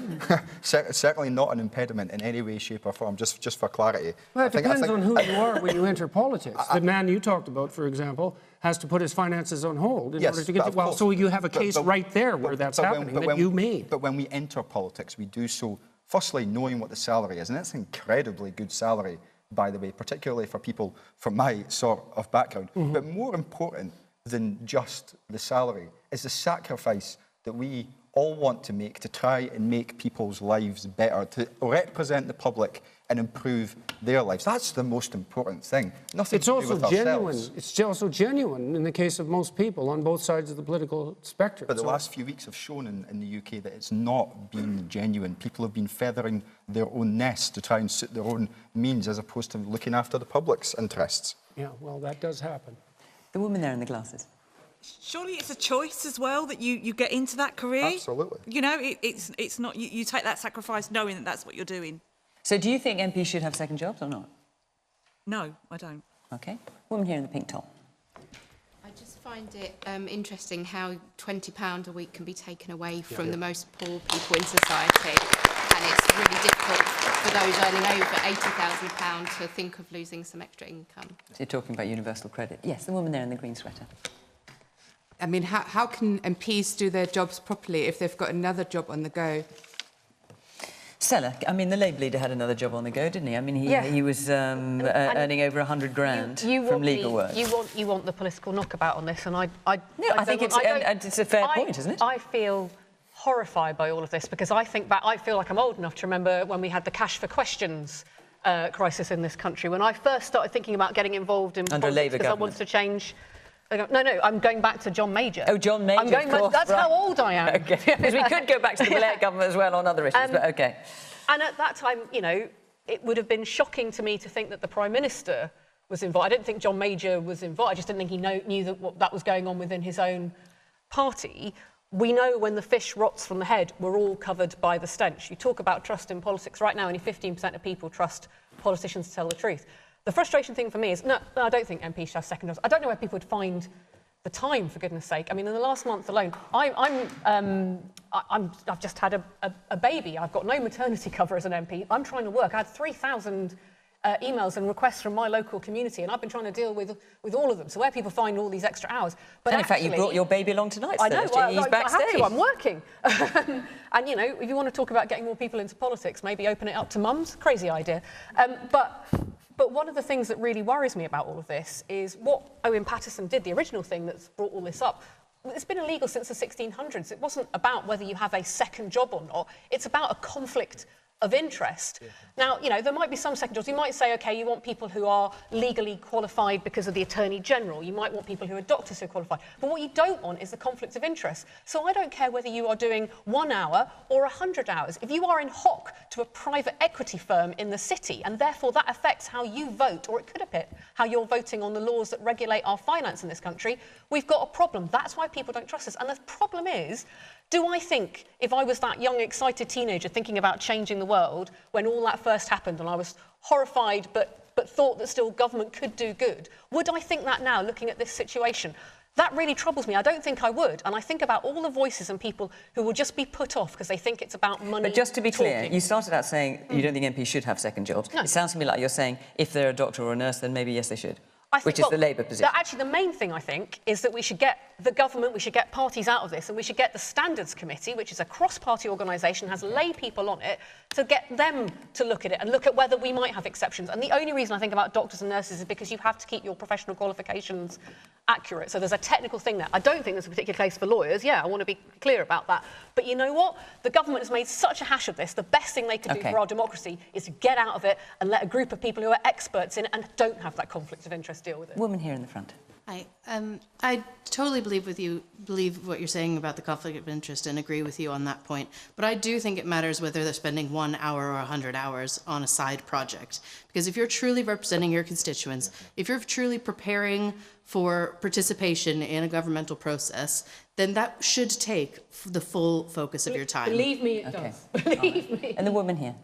Certainly not an impediment in any way, shape or form, just for clarity. Well, it depends on who you are when you enter politics. The man you talked about, for example, has to put his finances on hold in order to get... Well, so you have a case right there where that's happening that you made. But when we enter politics, we do so, firstly, knowing what the salary is, and it's an incredibly good salary, by the way, particularly for people from my sort of background. Mm-hmm. But more important than just the salary is the sacrifice that we all want to make to try and make people's lives better, to represent the public and improve their lives. That's the most important thing. Nothing to do with ourselves. It's also genuine in the case of most people on both sides of the political spectrum. But the last few weeks have shown in the UK that it's not been genuine. People have been feathering their own nest to try and suit their own means as opposed to looking after the public's interests. Yeah, well, that does happen. The woman there in the glasses. Surely it's a choice as well that you get into that career. Absolutely. You know, it's not you take that sacrifice knowing that that's what you're doing. So do you think MPs should have second jobs or not? No, I don't. OK. Woman here in the pink top. I just find it interesting how £20 a week can be taken away from the most poor people in society. And it's really difficult for those earning over £80,000 to think of losing some extra income. So you're talking about universal credit. Yes, the woman there in the green sweater. I mean, how can MPs do their jobs properly if they've got another job on the go? Stella, I mean, the Labour leader had another job on the go, didn't he? I mean, he was earning over 100 grand from legal work. You want the political knockabout on this, and I think it's a fair point, isn't it? I feel horrified by all of this because I think back. I feel like I'm old enough to remember when we had the cash for questions crisis in this country. When I first started thinking about getting involved in politics because I wanted to change. No, I'm going back to John Major. Oh, John Major, I'm going of course, back, that's how old I am. OK. Because we could go back to the Blair government as well on other issues, but OK. And at that time, you know, it would have been shocking to me to think that the Prime Minister was involved. I didn't think John Major was involved. I just didn't think he knew that what that was going on within his own party. We know when the fish rots from the head, we're all covered by the stench. You talk about trust in politics. Right now, only 15% of people trust politicians to tell the truth. The frustrating thing for me is, no, I don't think MPs should have second jobs. I don't know where people would find the time, for goodness sake. I mean, in the last month alone, I've just had a baby. I've got no maternity cover as an MP. I'm trying to work. I had 3,000 emails and requests from my local community, and I've been trying to deal with all of them. So where people find all these extra hours. But and in fact, you brought your baby along tonight. I know. He's backstage. I have to. I'm working. And you know, if you want to talk about getting more people into politics, maybe open it up to mums. Crazy idea. But one of the things that really worries me about all of this is what Owen Paterson did, the original thing that's brought all this up. It's been illegal since the 1600s. It wasn't about whether you have a second job or not. It's about a conflict of interest. Yeah. Now, you know, there might be some second jobs. You might say, OK, you want people who are legally qualified because of the Attorney General. You might want people who are doctors who are qualified. But what you don't want is the conflict of interest. So I don't care whether you are doing 1 hour or 100 hours. If you are in hock to a private equity firm in the city, and therefore that affects how you vote, or it could affect how you're voting on the laws that regulate our finance in this country, we've got a problem. That's why people don't trust us. And the problem is, do I think, if I was that young, excited teenager thinking about changing the world when all that first happened and I was horrified but but thought that still government could do good. Would I think that now, looking at this situation? That really troubles me. I don't think I would. And I think about all the voices and people who will just be put off because they think it's about money. But just to be clear, talking. you started out saying you don't think MPs should have second jobs. No. It sounds to me like you're saying if they're a doctor or a nurse, then maybe yes, they should. Which is well, the Labour position. Actually, the main thing, I think, is that we should get the government, we should get parties out of this, and we should get the Standards Committee, which is a cross-party organisation, has lay people on it, to get them to look at it and look at whether we might have exceptions. And the only reason I think about doctors and nurses is because you have to keep your professional qualifications accurate. So there's a technical thing there. I don't think there's a particular case for lawyers. Yeah, I want to be clear about that. But you know what? The government has made such a hash of this. The best thing they could do for our democracy is to get out of it and let a group of people who are experts in it and don't have that conflict of interest deal with it. Woman here in the front. I totally believe what you're saying about the conflict of interest and agree with you on that point. But I do think it matters whether they're spending 1 hour or 100 hours on a side project. Because if you're truly representing your constituents, if you're truly preparing for participation in a governmental process, then that should take the full focus of your time. Believe me, it does. Believe me. And the woman here.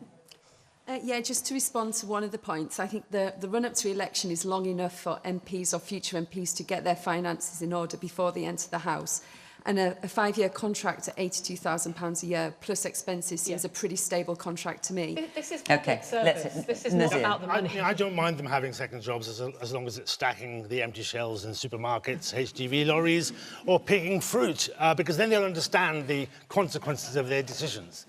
Yeah, just to respond to one of the points, I think the run-up to election is long enough for MPs or future MPs to get their finances in order before they enter the House. And a 5-year contract at £82,000 a year plus expenses seems a pretty stable contract to me. This is public service. This is not about the money. I don't mind them having second jobs as long as it's stacking the empty shelves in supermarkets, HGV lorries, or picking fruit, because then they'll understand the consequences of their decisions.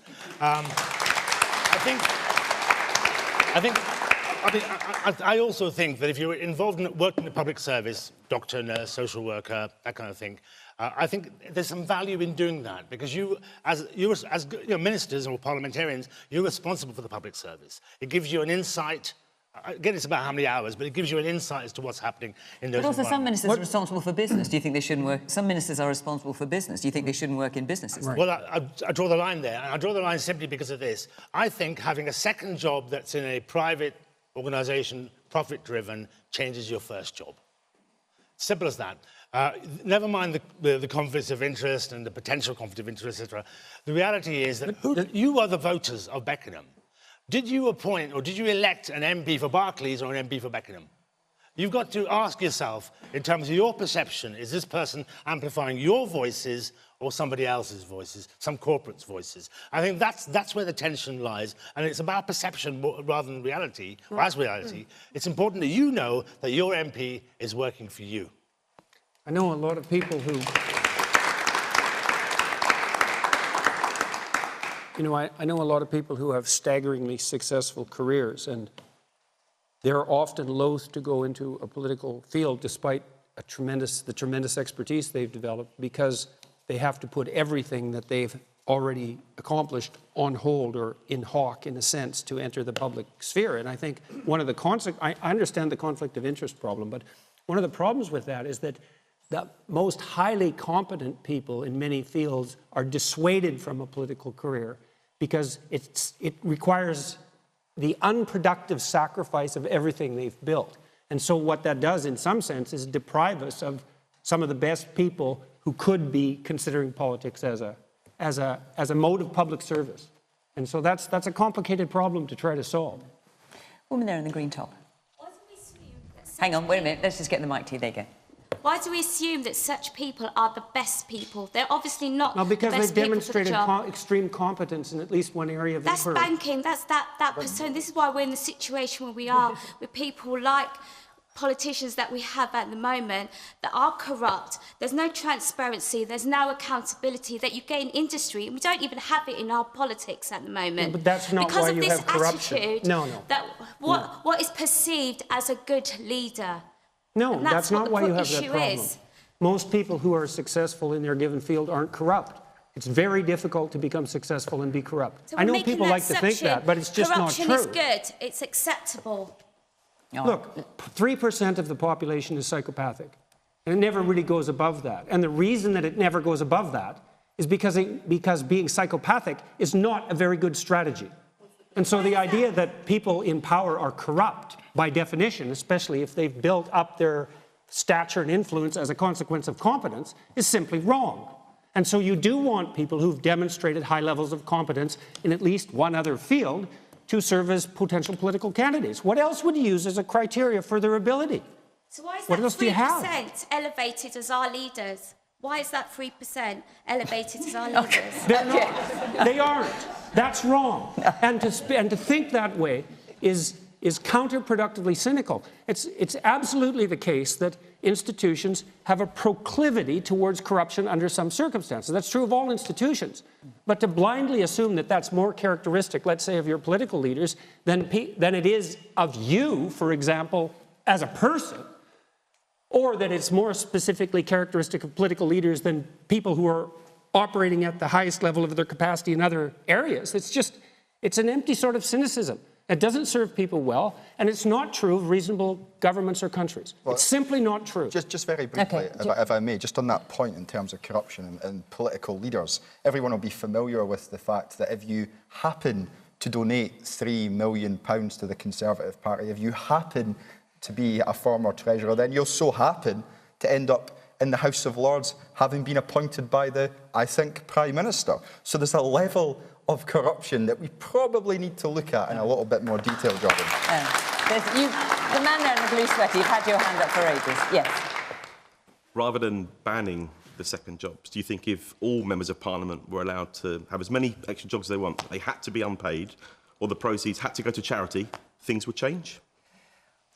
I also think that if you're involved in working in the public service, doctor, nurse, social worker, that kind of thing, I think there's some value in doing that because you, as ministers or parliamentarians, you're responsible for the public service. It gives you an insight. Again, it's about how many hours, but it gives you an insight as to what's happening in those. But also, some ministers are responsible for business. Do you think they shouldn't work? Some ministers are responsible for business. Do you think they shouldn't work in businesses? Right. Well, I draw the line there, and I draw the line simply because of this. I think having a second job that's in a private organisation, profit-driven, changes your first job. Simple as that. Never mind the conflicts of interest and the potential conflict of interest, etc. The reality is that you are the voters of Beckenham. Did you appoint or did you elect an MP for Barclays or an MP for Beckenham? You've got to ask yourself, in terms of your perception, is this person amplifying your voices or somebody else's voices, some corporate's voices? I think that's where the tension lies, and it's about perception rather than reality. Or as reality, it's important that you know that your MP is working for you. I know a lot of people who... You know, I know a lot of people who have staggeringly successful careers, and they're often loath to go into a political field despite the tremendous expertise they've developed because they have to put everything that they've already accomplished on hold or in hawk, in a sense, to enter the public sphere. And I think one of the I understand the conflict of interest problem, but one of the problems with that is that the most highly competent people in many fields are dissuaded from a political career because it requires the unproductive sacrifice of everything they've built. And so what that does, in some sense, is deprive us of some of the best people who could be considering politics as a mode of public service. And so that's a complicated problem to try to solve. Woman there in the green top. Hang on, wait a minute. Let's just get the mic to you. There you go. Why do we assume that such people are the best people? They're obviously not the because best they've people for the demonstrated job. extreme competence in at least one area of That's inquiry. banking, that's that person. This is why we're in the situation where we are with people like politicians that we have at the moment that are corrupt. There's no transparency, there's no accountability that you get in industry, and we don't even have it in our politics at the moment. Yeah, but that's not because why of you this have corruption. attitude No. That what is perceived as a good leader. No, And that's not why you have that issue problem. is. Most people who are successful in their given field aren't corrupt. It's very difficult to become successful and be corrupt. So I know making people that like to think that, but it's just not true. Corruption is good, it's acceptable. Look, 3% of the population is psychopathic, and it never really goes above that. And the reason that it never goes above that is because being psychopathic is not a very good strategy. And so the idea that people in power are corrupt, by definition, especially if they've built up their stature and influence as a consequence of competence, is simply wrong. And so you do want people who've demonstrated high levels of competence in at least one other field to serve as potential political candidates. What else would you use as a criteria for their ability? So why is What that else do you have? 3% elevated as our leaders? Why is that 3% elevated as our leaders? They're not. They aren't. That's wrong. And to think that way is counterproductively cynical. It's absolutely the case that institutions have a proclivity towards corruption under some circumstances. That's true of all institutions. But to blindly assume that that's more characteristic, let's say, of your political leaders than it is of you, for example, as a person, or that it's more specifically characteristic of political leaders than people who are operating at the highest level of their capacity in other areas. It's an empty sort of cynicism. It doesn't serve people well, and it's not true of reasonable governments or countries. Well, it's simply not true. Just very briefly, if I may, just on that point in terms of corruption and political leaders, everyone will be familiar with the fact that if you happen to donate £3 million to the Conservative Party, if you happen to be a former Treasurer, then you'll so happen to end up in the House of Lords, having been appointed by the, I think, Prime Minister. So there's a level of corruption that we probably need to look at in a little bit more detail, Jordan. The man there in the blue sweater, you've had your hand up for ages. Yes. Rather than banning the second jobs, do you think if all members of Parliament were allowed to have as many extra jobs as they want, they had to be unpaid, or the proceeds had to go to charity, things would change?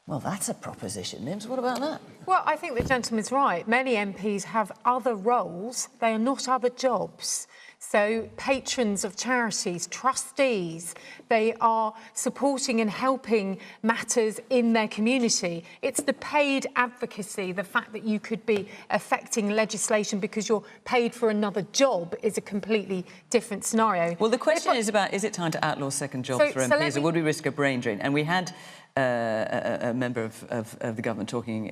Well, that's a proposition, Mims. What about that? Well, I think the gentleman's right. Many MPs have other roles. They are not other jobs. So patrons of charities, trustees, they are supporting and helping matters in their community. It's the paid advocacy, the fact that you could be affecting legislation because you're paid for another job is a completely different scenario. Well, the question is about, is it time to outlaw second jobs for MPs, or would we risk a brain drain? And we had a member of the government talking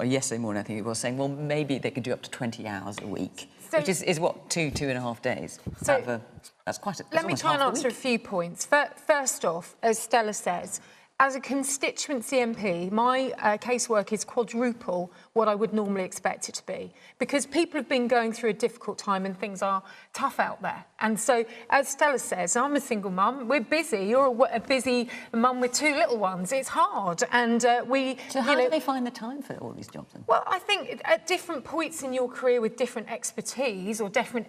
yesterday morning, I think it was, saying, well, maybe they could do up to 20 hours a week, which is what, 2.5 days. So that's quite a... Let me try and answer a few points. First off, as Stella says, as a constituency MP, my casework is quadruple what I would normally expect it to be, because people have been going through a difficult time and things are tough out there. And so, as Stella says, I'm a single mum. We're busy. You're a busy mum with 2 little ones. It's hard, and we. So how do they find the time for all these jobs then? Well, I think at different points in your career with different expertise or different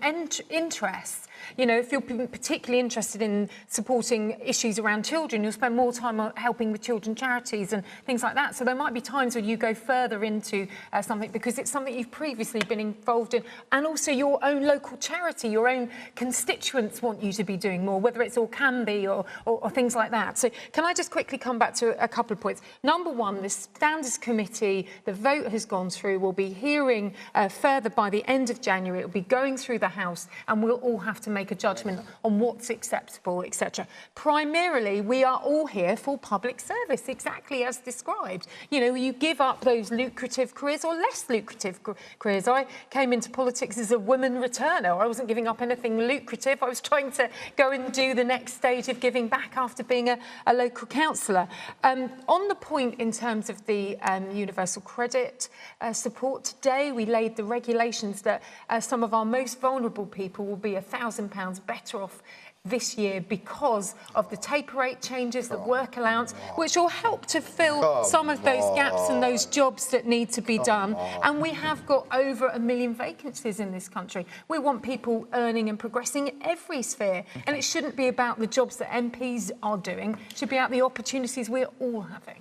interests. You know, if you're particularly interested in supporting issues around children, you'll spend more time on helping with children charities and things like that. So there might be times when you go further into something because it's something you've previously been involved in, and also your own local charity, your own constituents want you to be doing more, whether it's or can be or things like that. So can I just quickly come back to a couple of points? Number one, the Standards Committee, the vote has gone through. We'll be hearing further by the end of January. It'll be going through the House, and we'll all have to make a judgment on what's acceptable, etc. Primarily, we are all here for public service, exactly as described. You know, you give up those lucrative careers or less lucrative careers. I came into politics as a woman returner. I wasn't giving up anything lucrative. I was trying to go and do the next stage of giving back after being a local councillor. On the point in terms of the universal credit support, today we laid the regulations that some of our most vulnerable people will be £1,000 better off this year because of the taper rate changes, the work allowance, which will help to fill some of those gaps and those jobs that need to be done. And we have got over 1 million vacancies in this country. We want people earning and progressing in every sphere. And it shouldn't be about the jobs that MPs are doing. It should be about the opportunities we're all having.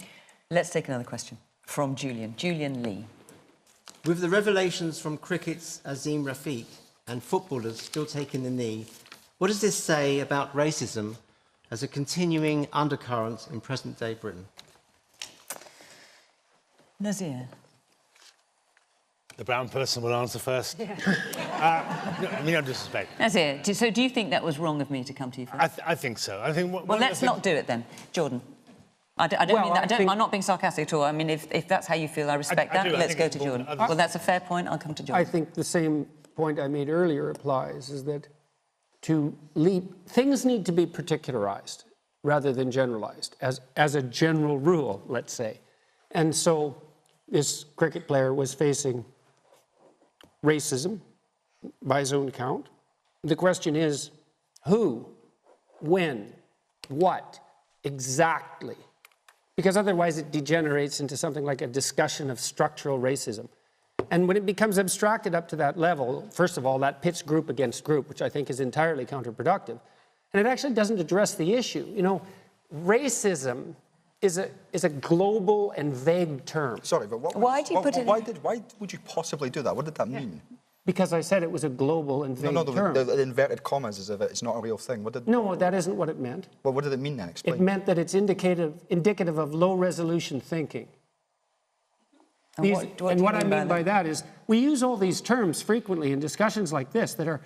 Let's take another question from Julian. Julian Lee. With the revelations from cricket's Azim Rafiq and footballers still taking the knee, what does this say about racism as a continuing undercurrent in present-day Britain? Nazir. The brown person will answer first. Yeah. No disrespect. Nazir, so do you think that was wrong of me to come to you first? I think so. I think. Well, let's not do it then, Jordan. I don't mean that. I'm not being sarcastic at all. I mean, if that's how you feel, I respect that. Let's go to Jordan. Well, that's a fair point. I'll come to Jordan. I think the same point I made earlier applies, is that things need to be particularized rather than generalized, as a general rule, let's say. And so this cricket player was facing racism by his own account. The question is, who, when, what, exactly, because otherwise it degenerates into something like a discussion of structural racism. And when it becomes abstracted up to that level, first of all, that pits group against group, which I think is entirely counterproductive. And it actually doesn't address the issue. You know, racism is a global and vague term. Sorry, but why would you possibly do that? What did that mean? Because I said it was a global and vague term. The inverted commas as if it's not a real thing. No, that isn't what it meant. Well, what did it mean then? Explain. It meant that it's indicative of low-resolution thinking. And what I mean by that is we use all these terms frequently in discussions like this that are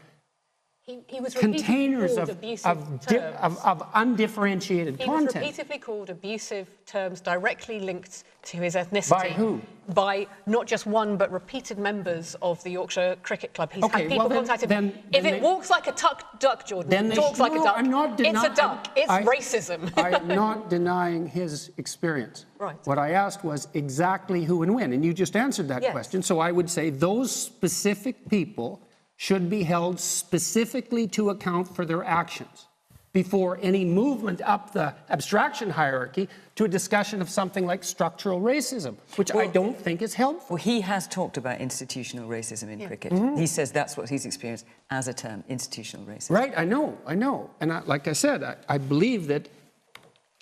He was containers called of undifferentiated content. He was repeatedly called abusive terms directly linked to his ethnicity. By who? By not just one, but repeated members of the Yorkshire Cricket Club. He's had people contacted him. If it walks like a duck, Jordan, talks like a duck, I'm not it's a duck. It's racism. I am not denying his experience. Right. What I asked was exactly who and when, and you just answered that question. So I would say those specific people should be held specifically to account for their actions before any movement up the abstraction hierarchy to a discussion of something like structural racism, which I don't think is helpful. Well, he has talked about institutional racism in cricket. He says that's what he's experienced as a term, institutional racism. Right, I know. And like I said, I believe that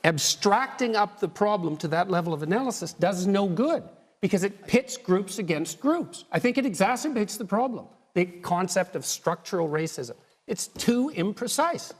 abstracting up the problem to that level of analysis does no good because it pits groups against groups. I think it exacerbates the problem. The concept of structural racism. It's too imprecise.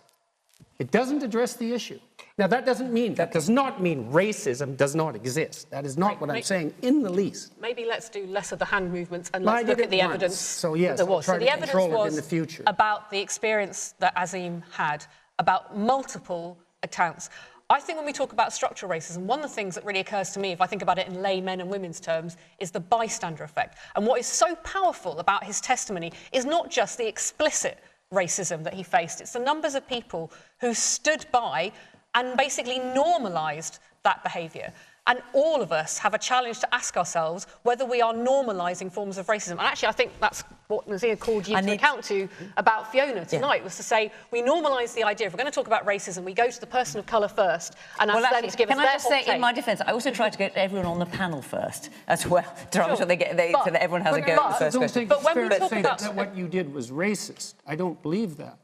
It doesn't address the issue. Now, that does not mean racism does not exist. That is not what I'm saying in the least. Maybe let's do less of the hand movements and let's look at the evidence. So yes, there was. I'll try the to evidence control it in was the future. About the experience that Azim had, about multiple attempts. I think when we talk about structural racism, one of the things that really occurs to me, if I think about it in lay men and women's terms, is the bystander effect. And what is so powerful about his testimony is not just the explicit racism that he faced, it's the numbers of people who stood by and basically normalised that behaviour. And all of us have a challenge to ask ourselves whether we are normalising forms of racism. And actually, I think that's what Nazir called you to account to about Fiona tonight, was to say we normalise the idea. If we're going to talk about racism, we go to the person of colour first and ask them to give us their hot take. Can I just say, in my defence, I also tried to get everyone on the panel first as well, to make sure so that everyone has a go at the first question. But when we talk about that what you did was racist. I don't believe that.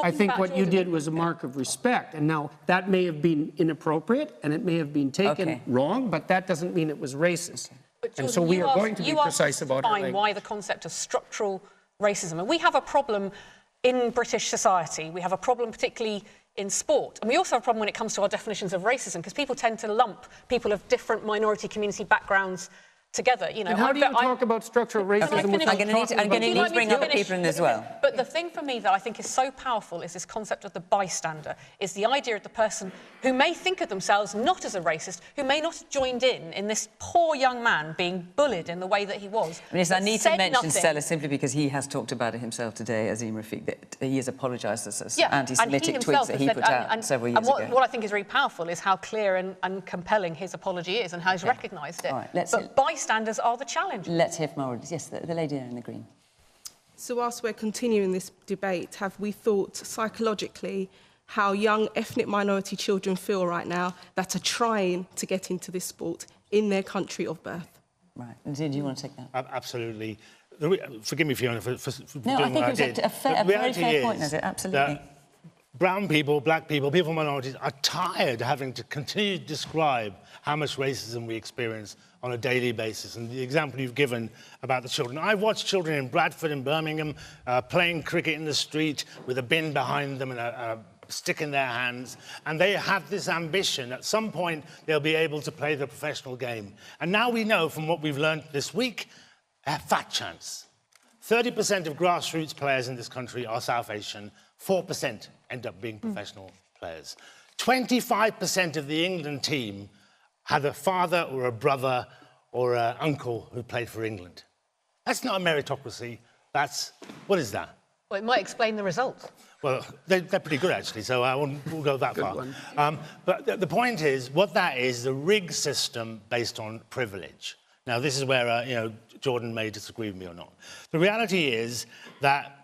I think what you did was a mark of respect. And now, that may have been inappropriate and it may have been taken wrong, but that doesn't mean it was racist. But Jordan, and so we are going to be precise about it. Define why the concept of structural racism. And we have a problem in British society. We have a problem particularly in sport. And we also have a problem when it comes to our definitions of racism, because people tend to lump people of different minority community backgrounds together. You know, and how do you talk about structural racism? I'm going to need to bring other people in as well. But the thing for me that I think is so powerful is this concept of the bystander, is the idea of the person who may think of themselves not as a racist, who may not have joined in this poor young man being bullied in the way that he was. I need to mention Stella simply because he has talked about it himself today, Azim Rafiq, that he has apologised for anti-Semitic tweets that he put out several years ago. What I think is really powerful is how clear and compelling his apology is and how he's recognised it. All right, but bystanders are the challenge. Let's hear from our audience. Yes, the lady there in the green. So whilst we're continuing this debate, have we thought psychologically how young ethnic minority children feel right now that are trying to get into this sport in their country of birth? Right. And do you want to take that? Absolutely. Forgive me, Fiona, for no, doing what I did. A very fair point, is it? Absolutely. Brown people, black people, people from minorities are tired of having to continue to describe how much racism we experience on a daily basis. And the example you've given about the children. I've watched children in Bradford and Birmingham playing cricket in the street with a bin behind them and a stick in their hands, and they have this ambition. At some point, they'll be able to play the professional game. And now we know from what we've learned this week, a fat chance. 30% of grassroots players in this country are South Asian. 4% end up being professional players. 25% of the England team had a father or a brother or an uncle who played for England. That's not a meritocracy. What is that? Well, it might explain the results. Well, they're pretty good, actually, so I won't go that far. But the point is, what that is a rigged system based on privilege. Now, this is where, Jordan may disagree with me or not. The reality is that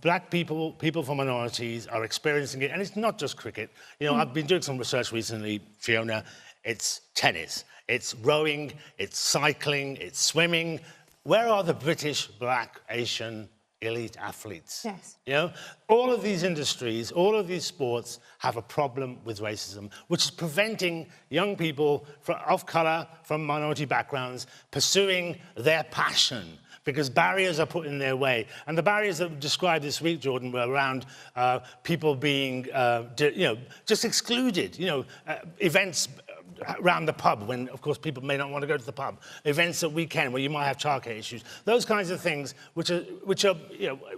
black people, people from minorities are experiencing it, and it's not just cricket. You know, I've been doing some research recently, Fiona. It's tennis, it's rowing, it's cycling, it's swimming. Where are the British, black, Asian elite athletes? Yes. You know, all of these industries, all of these sports have a problem with racism, which is preventing young people of colour, from minority backgrounds, pursuing their passion, because barriers are put in their way. And the barriers that were described this week, Jordan, were around people being, just excluded, events around the pub when, of course, people may not want to go to the pub, events at weekend where you might have childcare issues, those kinds of things which are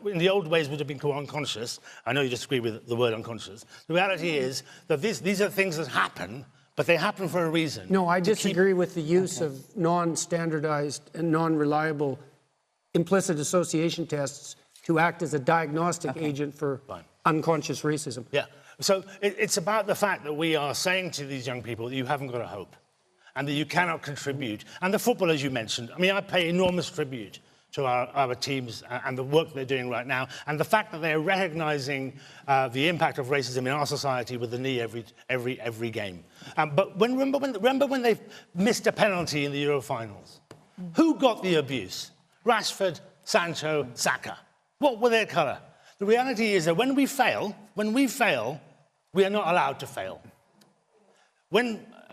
in the old ways would have been called unconscious. I know you disagree with the word unconscious. The reality is that these are things that happen, but they happen for a reason. No, I disagree with the use of non-standardized and non-reliable implicit association tests to act as a diagnostic agent for unconscious racism. Yeah. So it's about the fact that we are saying to these young people that you haven't got a hope and that you cannot contribute. And the footballers you mentioned, I mean, I pay enormous tribute to our teams and the work they're doing right now, and the fact that they're recognising the impact of racism in our society with the knee every game. But remember when they missed a penalty in the Euro finals? Who got the abuse? Rashford, Sancho, Saka. What were their colour? The reality is that when we fail, we are not allowed to fail.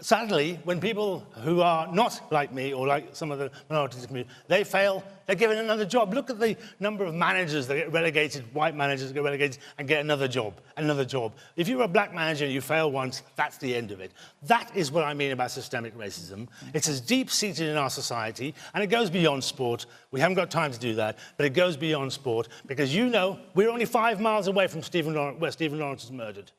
Sadly, when people who are not like me or like some of the minorities in the community, they fail, they're given another job. Look at the number of managers that get relegated, white managers that get relegated and get another job. If you're a black manager and you fail once, that's the end of it. That is what I mean about systemic racism. It's as deep-seated in our society, and it goes beyond sport. We haven't got time to do that, but it goes beyond sport, because we're only 5 miles away from where Stephen Lawrence was murdered.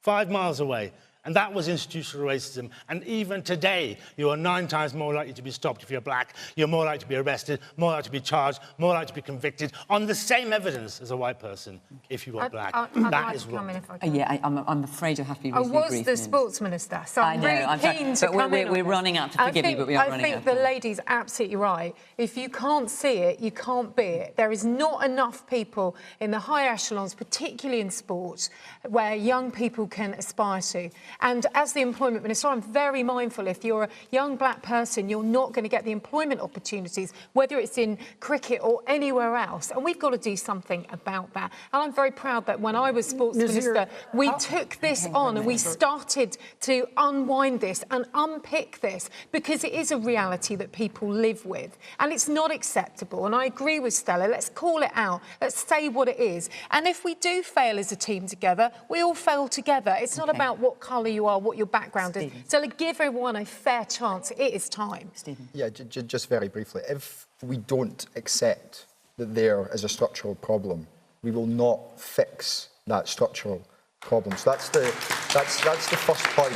5 miles away. And that was institutional racism. And even today, you are 9 times more likely to be stopped if you're black. You're more likely to be arrested, more likely to be charged, more likely to be convicted on the same evidence as a white person if you are black. That is wrong. I'm afraid you'll have to be reasonably brief. I was the sports minister, so I'm really keen to come in on we're this. running out. Forgive me, but we are running out. I think the lady's absolutely right. If you can't see it, you can't be it. There is not enough people in the high echelons, particularly in sport, where young people can aspire to. And as the employment minister, I'm very mindful if you're a young black person, you're not going to get the employment opportunities, whether it's in cricket or anywhere else. And we've got to do something about that. And I'm very proud that when I was sports minister, we took this on and we started to unwind this and unpick this, because it is a reality that people live with. And it's not acceptable. And I agree with Stella. Let's call it out. Let's say what it is. And if we do fail as a team together, we all fail together. It's not about what colour you are, what your background is. So to give everyone a fair chance, it is time. Stephen. Yeah, just very briefly. If we don't accept that there is a structural problem, we will not fix that structural problem. So that's the first point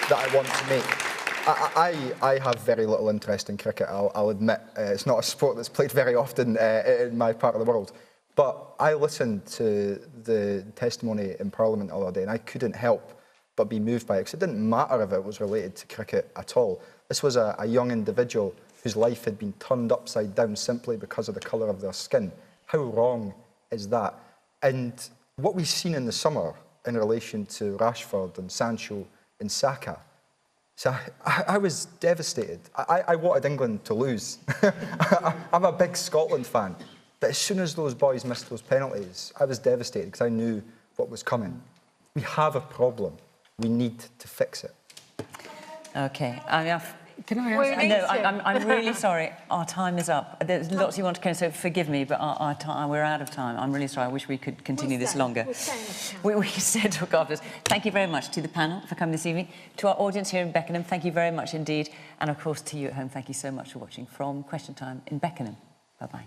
that I want to make. I have very little interest in cricket, I'll admit. It's not a sport that's played very often in my part of the world. But I listened to the testimony in Parliament the other day, and I couldn't help but be moved by it, because it didn't matter if it was related to cricket at all. This was a young individual whose life had been turned upside down simply because of the colour of their skin. How wrong is that? And what we've seen in the summer in relation to Rashford and Sancho and Saka, so I was devastated. I wanted England to lose. I'm a big Scotland fan. But as soon as those boys missed those penalties, I was devastated because I knew what was coming. We have a problem. We need to fix it. OK. Can I ask? No, I'm really sorry. Our time is up. There's lots you want to say, so forgive me, but we're out of time. I'm really sorry. I wish we could continue this longer. We said talk after this. Thank you very much to the panel for coming this evening. To our audience here in Beckenham, thank you very much indeed. And, of course, to you at home, thank you so much for watching from Question Time in Beckenham. Bye-bye.